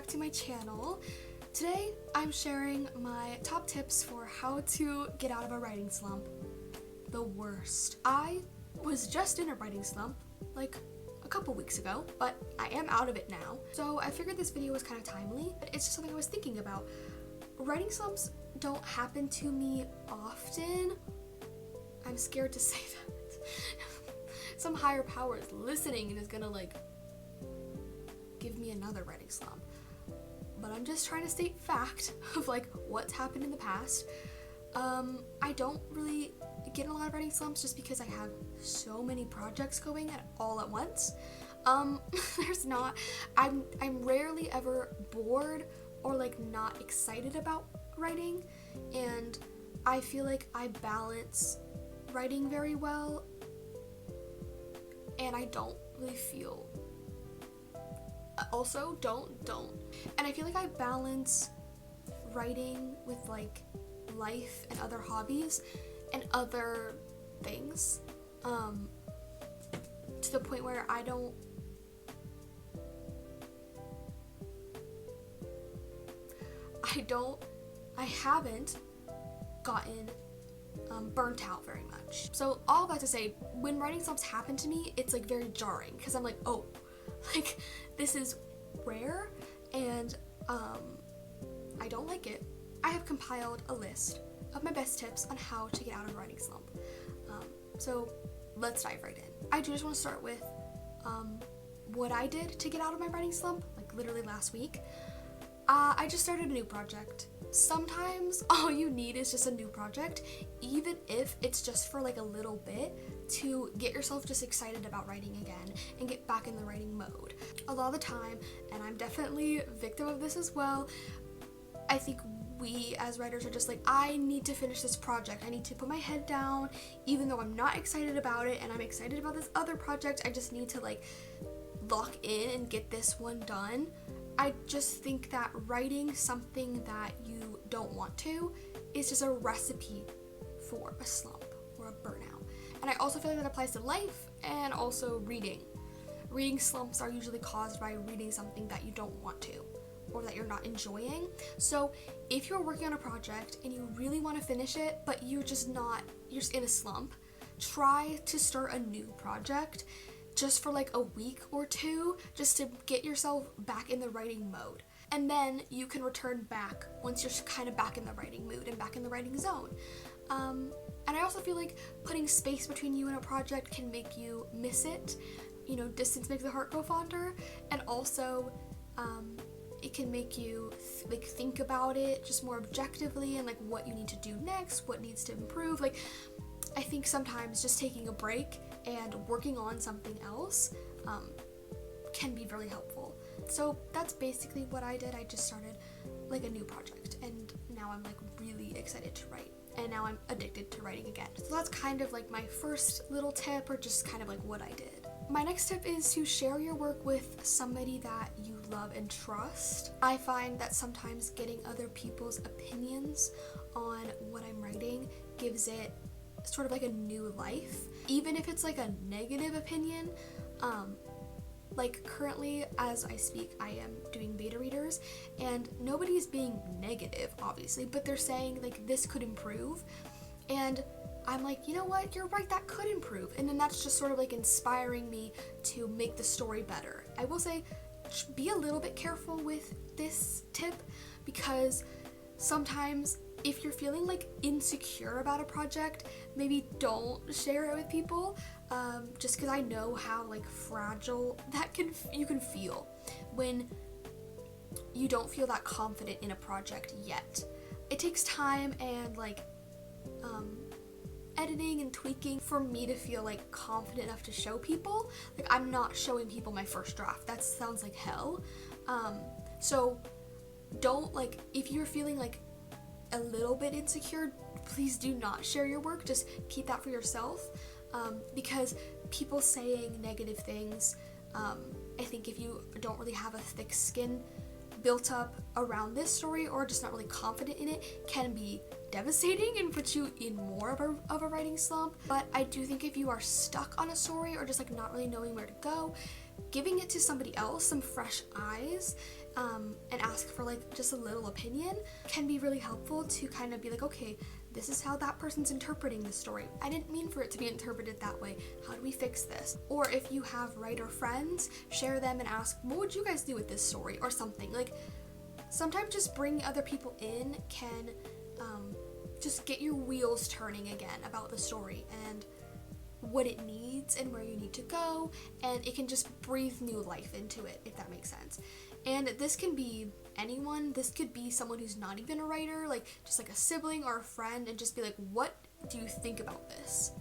back to my channel. Today I'm sharing my top tips for how to get out of a writing slump. The worst. I was just in a writing slump like a couple weeks ago, but I am out of it now. So I figured this video was kind of timely, but it's just something I was thinking about. Writing slumps don't happen to me often. I'm scared to say that. Some higher power is listening and is gonna like give me another writing slump. But I'm just trying to state fact of like what's happened in the past. I don't really get in a lot of writing slumps just because I have so many projects going all at once. I'm rarely ever bored or like not excited about writing, and I feel like I balance writing very well, and I don't really feel and I feel like I balance writing with like life and other hobbies and other things to the point where I haven't gotten burnt out very much. So all that to say, when writing slumps happen to me, it's like very jarring because I'm like, oh, like this is rare and I don't like it. I have compiled a list of my best tips on how to get out of a writing slump. So let's dive right in. I do just want to start with what I did to get out of my writing slump, like literally last week. I just started a new project. Sometimes all you need is just a new project, even if it's just for like a little bit, to get yourself just excited about writing again and get back in the writing mode. A lot of the time, and I'm definitely a victim of this as well, I think we as writers are just like, I need to finish this project. I need to put my head down, even though I'm not excited about it and I'm excited about this other project. I just need to like lock in and get this one done. I just think that writing something that you don't want to is just a recipe for a slump or a burnout. And I also feel like that applies to life and also reading. Reading slumps are usually caused by reading something that you don't want to or that you're not enjoying. So if you're working on a project and you really want to finish it, but you're just in a slump, try to start a new project just for like a week or two, just to get yourself back in the writing mode. And then you can return back once you're kind of back in the writing mood and back in the writing zone. And I also feel like putting space between you and a project can make you miss it. You know, distance makes the heart grow fonder. And also, it can make you think about it just more objectively and like what you need to do next, what needs to improve. Like, I think sometimes just taking a break and working on something else can be really helpful. So that's basically what I did. I just started like a new project and now I'm like really excited to write, and now I'm addicted to writing again. So that's kind of like my first little tip, or just kind of like what I did. My next tip is to share your work with somebody that you love and trust. I find that sometimes getting other people's opinions on what I'm writing gives it sort of like a new life, even if it's like a negative opinion. Like currently as I speak, I am doing beta readers and nobody's being negative obviously, but they're saying like this could improve, and I'm like, you know what, you're right, that could improve. And then that's just sort of like inspiring me to make the story better. I will say, be a little bit careful with this tip, because sometimes if you're feeling like insecure about a project, maybe don't share it with people, just because I know how like fragile that you can feel when you don't feel that confident in a project yet. It takes time and like editing and tweaking for me to feel like confident enough to show people. Like, I'm not showing people my first draft. That sounds like hell. So don't, like, if you're feeling like a little bit insecure, please do not share your work. Just keep that for yourself, because people saying negative things, I think if you don't really have a thick skin built up around this story, or just not really confident in it, can be devastating and put you in more of a writing slump. But I do think if you are stuck on a story or just like not really knowing where to go, giving it to somebody else, some fresh eyes, and ask for like just a little opinion can be really helpful to kind of be like, okay, this is how that person's interpreting the story. I didn't mean for it to be interpreted that way. How do we fix this? Or if you have writer friends, share them and ask, what would you guys do with this story or something? Like sometimes just bringing other people in can just get your wheels turning again about the story and what it needs and where you need to go, and it can just breathe new life into it, if that makes sense. And this can be anyone. This could be someone who's not even a writer, like just like a sibling or a friend, and just be like, what do you think about this?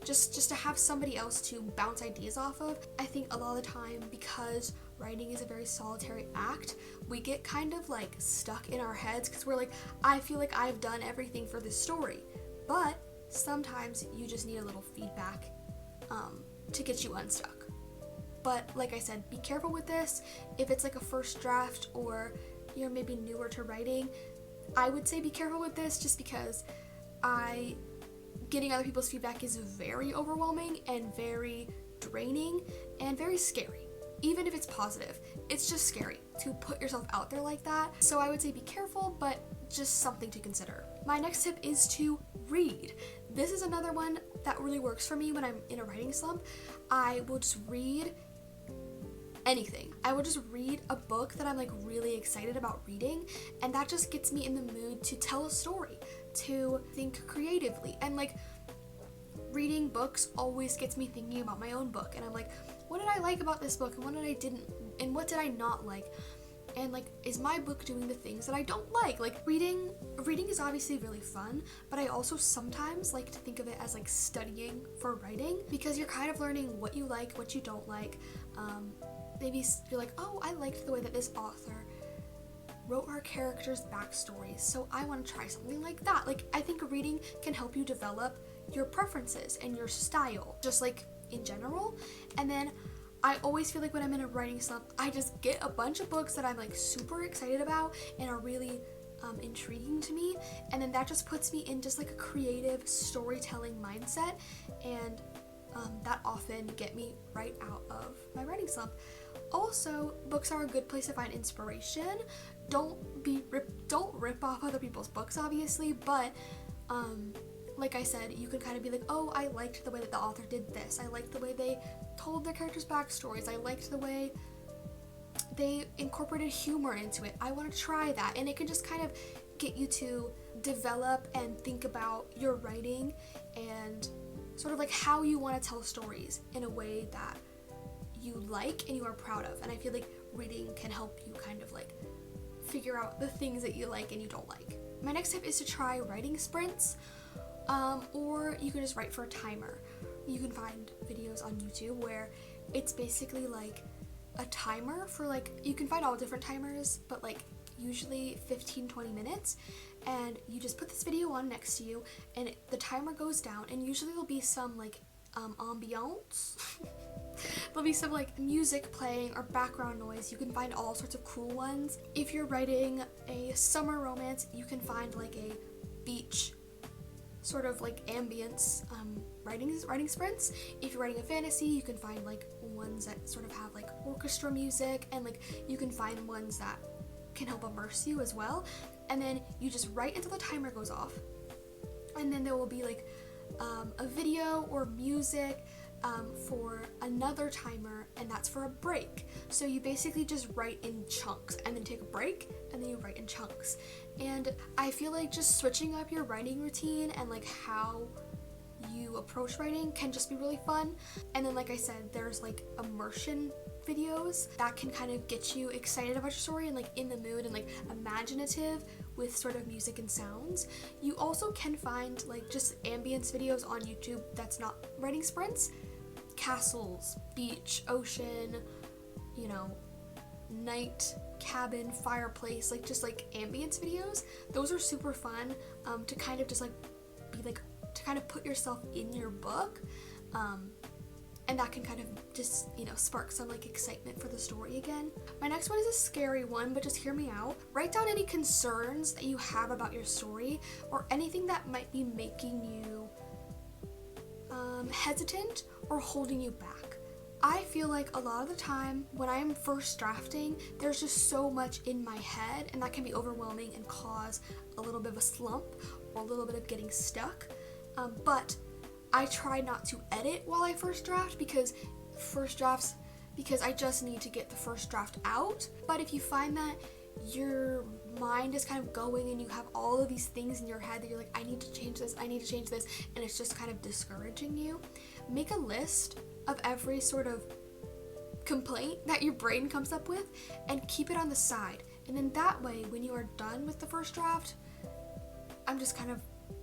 Just to have somebody else to bounce ideas off of. I think a lot of the time, because writing is a very solitary act, we get kind of like stuck in our heads because we're like, I feel like I've done everything for this story. But sometimes you just need a little feedback to get you unstuck. But like I said, be careful with this. If it's like a first draft or you're maybe newer to writing, I would say be careful with this, just because getting other people's feedback is very overwhelming and very draining and very scary. Even if it's positive, it's just scary to put yourself out there like that. So I would say be careful, but just something to consider. My next tip is to read. This is another one that really works for me when I'm in a writing slump. I will just read anything. I will just read a book that I'm like really excited about reading, and that just gets me in the mood to tell a story, to think creatively. And like reading books always gets me thinking about my own book, and I'm like, what did I like about this book, and what did I not like? And like, is my book doing the things that I don't like? Like reading is obviously really fun, but I also sometimes like to think of it as like studying for writing, because you're kind of learning what you like, what you don't like. Maybe you're like, oh, I liked the way that this author wrote our characters' backstories, so I want to try something like that. Like, I think reading can help you develop your preferences and your style, just like in general. And then I always feel like when I'm in a writing slump, I just get a bunch of books that I'm like super excited about and are really intriguing to me, and then that just puts me in just like a creative storytelling mindset, and that often get me right out of my writing slump. Also, books are a good place to find inspiration. Don't rip off other people's books, obviously, but like I said, you can kind of be like, oh, I liked the way that the author did this. I liked the way they told their characters' backstories. I liked the way they incorporated humor into it. I want to try that. And it can just kind of get you to develop and think about your writing and sort of like how you want to tell stories in a way that you like and you are proud of. And I feel like reading can help you kind of like figure out the things that you like and you don't like. My next tip is to try writing sprints, or you can just write for a timer. You can find videos on YouTube where it's basically like a timer for like, you can find all different timers, but like usually 15-20 minutes, and you just put this video on next to you and the timer goes down, and usually there'll be some like ambiance there'll be some like music playing or background noise. You can find all sorts of cool ones. If you're writing a summer romance, you can find like a beach sort of like ambience writing sprints. If you're writing a fantasy, you can find like ones that sort of have like orchestra music, and like you can find ones that can help immerse you as well. And then you just write until the timer goes off, and then there will be like a video or music for another timer, and that's for a break. So you basically just write in chunks and then take a break, and then you write in chunks. And I feel like just switching up your writing routine and like how you approach writing can just be really fun. And then like I said, there's like immersion videos that can kind of get you excited about your story and like in the mood and like imaginative with sort of music and sounds. You also can find like just ambience videos on YouTube that's not writing sprints. Castles, beach, ocean, you know, night, cabin, fireplace, like just like ambience videos. Those are super fun to kind of just like be like, to kind of put yourself in your book, and that can kind of just, you know, spark some like excitement for the story again. My next one is a scary one, but just hear me out. Write down any concerns that you have about your story or anything that might be making you hesitant or holding you back. I feel like a lot of the time when I am first drafting, there's just so much in my head, and that can be overwhelming and cause a little bit of a slump or a little bit of getting stuck. But I try not to edit while I first draft because I just need to get the first draft out. But if you find that your mind is kind of going and you have all of these things in your head that you're like, I need to change this, and it's just kind of discouraging you, make a list of every sort of complaint that your brain comes up with and keep it on the side. And then that way, when you are done with the first draft, I'm just kind of,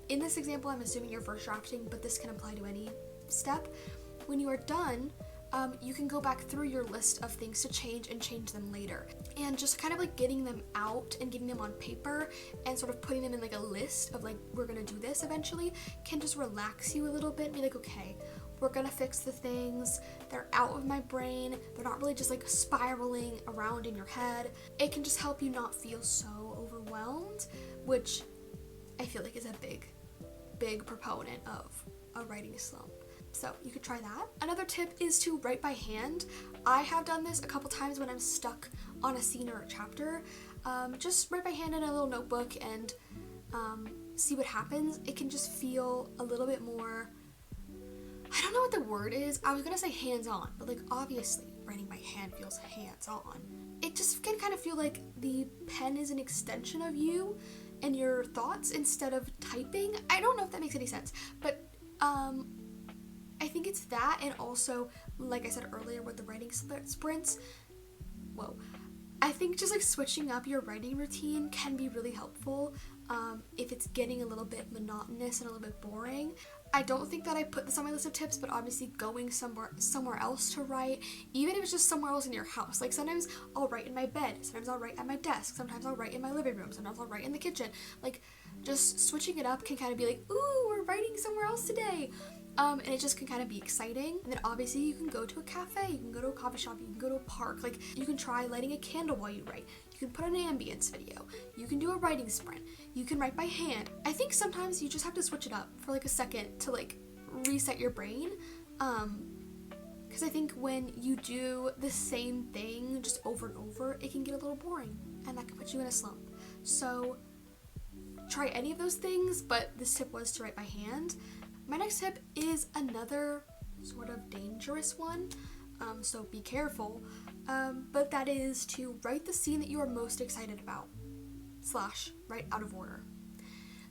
in this example, I'm assuming you're first drafting, but this can apply to any step. When you are done, you can go back through your list of things to change and change them later. And just kind of like getting them out and getting them on paper and sort of putting them in like a list of like, we're gonna do this eventually, can just relax you a little bit and be like, okay, we're gonna fix the things, they're out of my brain, they're not really just like spiraling around in your head. It can just help you not feel so overwhelmed, which I feel like is a big proponent of a writing slump. So you could try that. Another tip is to write by hand. I have done this a couple times when I'm stuck on a scene or a chapter. Just write by hand in a little notebook and see what happens. It can just feel a little bit more, I don't know what the word is. I was gonna say hands-on, but like obviously writing by hand feels hands-on. It just can kind of feel like the pen is an extension of you and your thoughts instead of typing. I don't know if that makes any sense, but I think it's that, and also, like I said earlier with the writing sprints, I think just like switching up your writing routine can be really helpful if it's getting a little bit monotonous and a little bit boring. I don't think that I put this on my list of tips, but obviously going somewhere else to write, even if it's just somewhere else in your house. Like sometimes I'll write in my bed, sometimes I'll write at my desk, sometimes I'll write in my living room, sometimes I'll write in the kitchen. Like just switching it up can kind of be like, ooh, we're writing somewhere else today. And it just can kind of be exciting. And then obviously you can go to a cafe, you can go to a coffee shop, you can go to a park. Like you can try lighting a candle while you write. You can put on an ambience video. You can do a writing sprint. You can write by hand. I think sometimes you just have to switch it up for like a second to like reset your brain. Because I think when you do the same thing just over and over, it can get a little boring and that can put you in a slump. So try any of those things, but this tip was to write by hand. My next tip is another sort of dangerous one, so be careful, but that is to write the scene that you are most excited about, / write out of order.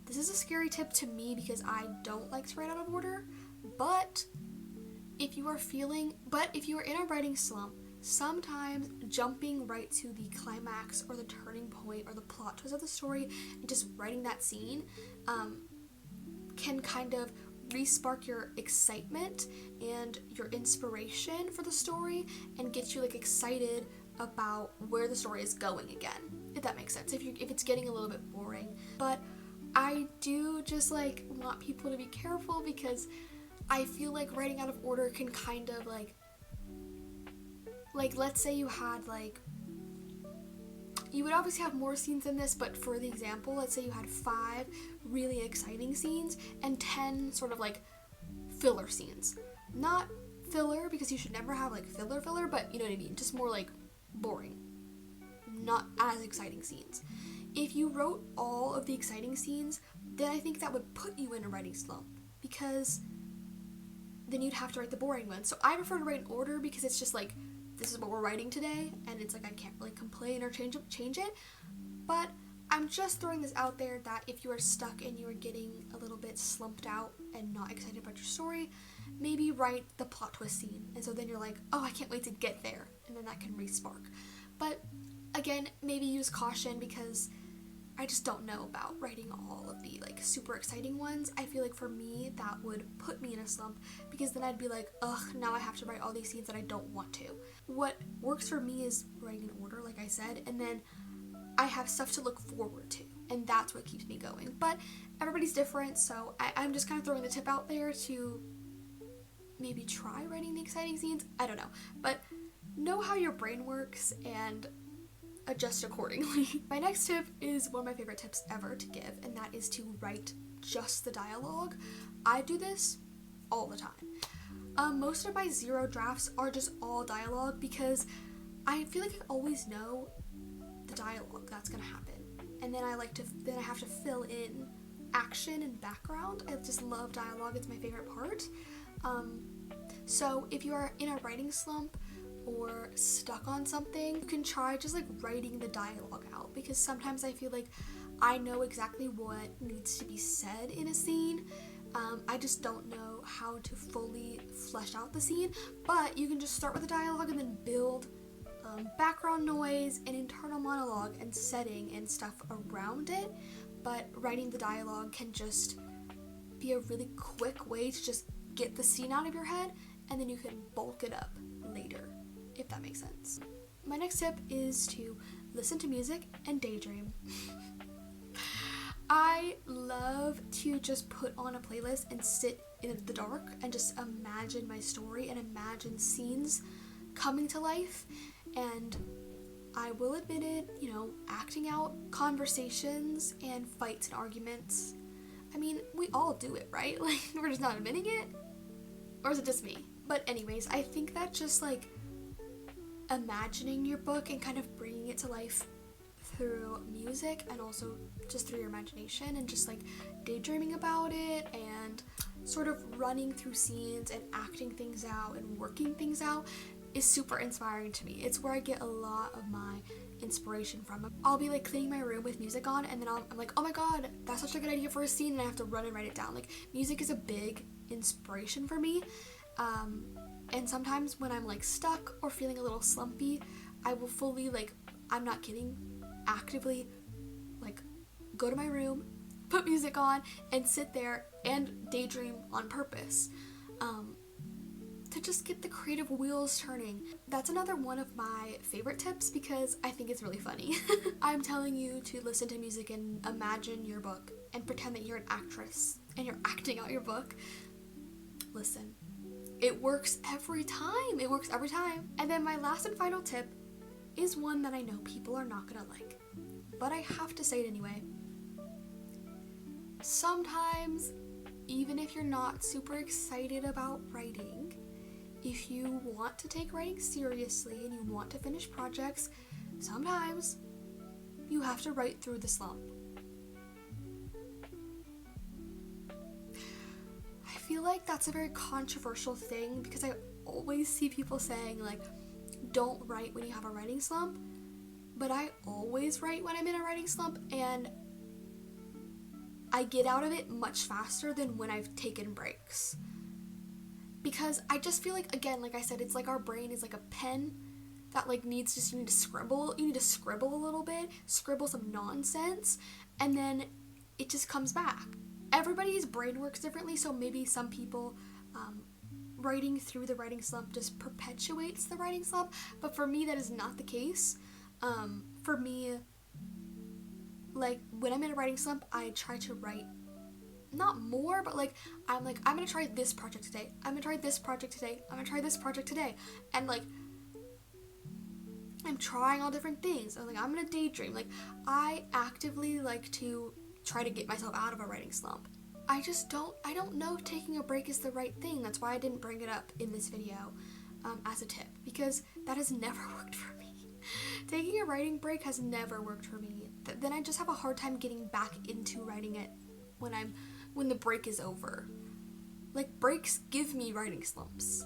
This is a scary tip to me because I don't like to write out of order, but if you are in a writing slump, sometimes jumping right to the climax or the turning point or the plot twist of the story and just writing that scene can kind of re-spark your excitement and your inspiration for the story and get you like excited about where the story is going again, if that makes sense, if it's getting a little bit boring. But I do just like want people to be careful because I feel like writing out of order can kind of like let's say you had you would obviously have more scenes than this, but for the example, let's say you had 5 really exciting scenes and 10 sort of like filler scenes. Not filler, because you should never have like filler, but you know what I mean, just more like boring, not as exciting scenes. If you wrote all of the exciting scenes, then I think that would put you in a writing slump because then you'd have to write the boring ones. So I prefer to write in order because it's just like, this is what we're writing today, and it's like I can't really complain or change it, but I'm just throwing this out there that if you are stuck and you are getting a little bit slumped out and not excited about your story, maybe write the plot twist scene, and so then you're like, oh, I can't wait to get there, and then that can re-spark. But again, maybe use caution because I just don't know about writing all of the like super exciting ones. I feel like for me that would put me in a slump because then I'd be like, ugh, now I have to write all these scenes that I don't want to. What works for me is writing in order, like I said, and then I have stuff to look forward to, and that's what keeps me going. But everybody's different, so I'm just kind of throwing the tip out there to maybe try writing the exciting scenes. I don't know, but know how your brain works and adjust accordingly. My next tip is one of my favorite tips ever to give, and that is to write just the dialogue. I do this all the time. Most of my zero drafts are just all dialogue because I feel like I always know the dialogue that's gonna happen, and then I have to fill in action and background. I just love dialogue, it's my favorite part. So if you are in a writing slump or stuck on something, you can try just like writing the dialogue out, because sometimes I feel like I know exactly what needs to be said in a scene. I just don't know how to fully flesh out the scene, but you can just start with the dialogue and then build background noise and internal monologue and setting and stuff around it. But writing the dialogue can just be a really quick way to just get the scene out of your head, and then you can bulk it up later, if that makes sense. My next tip is to listen to music and daydream. I love to just put on a playlist and sit in the dark and just imagine my story and imagine scenes coming to life. And I will admit it, acting out conversations and fights and arguments. I mean, we all do it, right? Like, we're just not admitting it? Or is it just me? But anyways, I think that just like imagining your book and kind of bringing it to life through music and also just through your imagination and just like daydreaming about it and sort of running through scenes and acting things out and working things out is super inspiring to me. It's where I get a lot of my inspiration from. I'll be like cleaning my room with music on, and then I'm like, oh my god, that's such a good idea for a scene, and I have to run and write it down. Like, music is a big inspiration for me. And sometimes when I'm like stuck or feeling a little slumpy, I will fully, like, I'm not kidding, actively like go to my room, put music on, and sit there and daydream on purpose. To just get the creative wheels turning. That's another one of my favorite tips because I think it's really funny. I'm telling you to listen to music and imagine your book and pretend that you're an actress and you're acting out your book. Listen, it works every time. It works every time. And then my last and final tip is one that I know people are not gonna like, but I have to say it anyway. Sometimes, even if you're not super excited about writing, if you want to take writing seriously and you want to finish projects, sometimes you have to write through the slump. I feel like that's a very controversial thing because I always see people saying like, don't write when you have a writing slump, but I always write when I'm in a writing slump, and I get out of it much faster than when I've taken breaks. Because I just feel like, again, like I said, it's like our brain is like a pen that like you need to scribble a little bit, scribble some nonsense, and then it just comes back. Everybody's brain works differently, so maybe some people writing through the writing slump just perpetuates the writing slump, but for me that is not the case. For me, like when I'm in a writing slump, I try to write not more, but like I'm gonna try this project today, I'm gonna try this project today, I'm gonna try this project today, and like I'm trying all different things. I'm gonna daydream. Like, I actively like to try to get myself out of a writing slump. I don't know if taking a break is the right thing. That's why I didn't bring it up in this video as a tip, because that has never worked for me. Taking a writing break has never worked for me. Then I just have a hard time getting back into writing it when the break is over. Like, breaks give me writing slumps.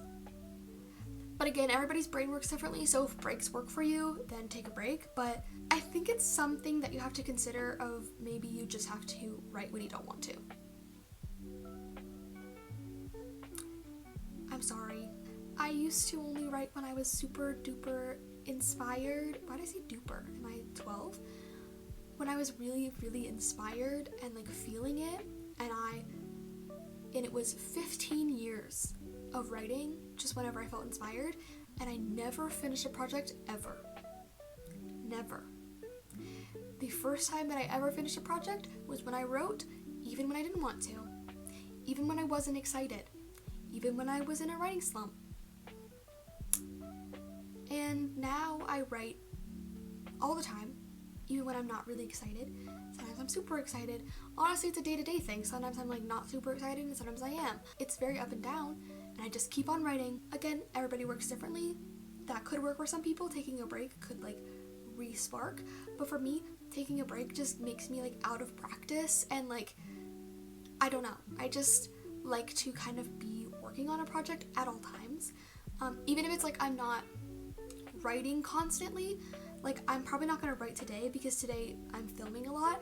But again, everybody's brain works differently, so if breaks work for you, then take a break. But I think it's something that you have to consider of maybe you just have to write when you don't want to. I'm sorry. I used to only write when I was super duper inspired. Why did I say duper? Am I 12? When I was really, really inspired and like feeling it, and it was 15 years of writing just whenever I felt inspired, and I never finished a project ever. Never. The first time that I ever finished a project was when I wrote even when I didn't want to, even when I wasn't excited, even when I was in a writing slump. And now I write all the time, even when I'm not really excited. Sometimes I'm super excited. Honestly, it's a day-to-day thing. Sometimes I'm like not super excited and sometimes I am. It's very up and down and I just keep on writing. Again, everybody works differently. That could work for some people. Taking a break could like re-spark. But for me, taking a break just makes me like out of practice and like, I don't know. I just like to kind of be working on a project at all times. Even if it's like I'm not writing constantly, like I'm probably not gonna write today because today I'm filming a lot,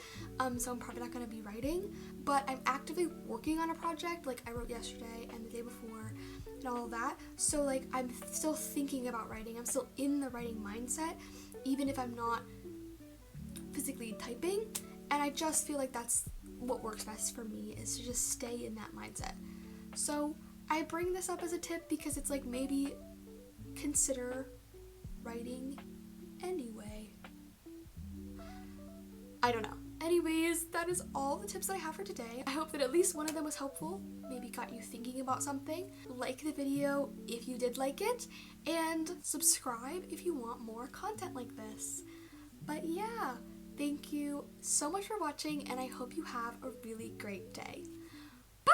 so I'm probably not gonna be writing, but I'm actively working on a project. Like I wrote yesterday and the day before and all of that, so like I'm still thinking about writing. I'm still in the writing mindset even if I'm not physically typing, and I just feel like that's what works best for me, is to just stay in that mindset. So I bring this up as a tip because it's like maybe consider writing anyway. I don't know. Anyways, that is all the tips that I have for today. I hope that at least one of them was helpful, maybe got you thinking about something. Like the video if you did like it, and subscribe if you want more content like this. But yeah, thank you so much for watching, and I hope you have a really great day. Bye!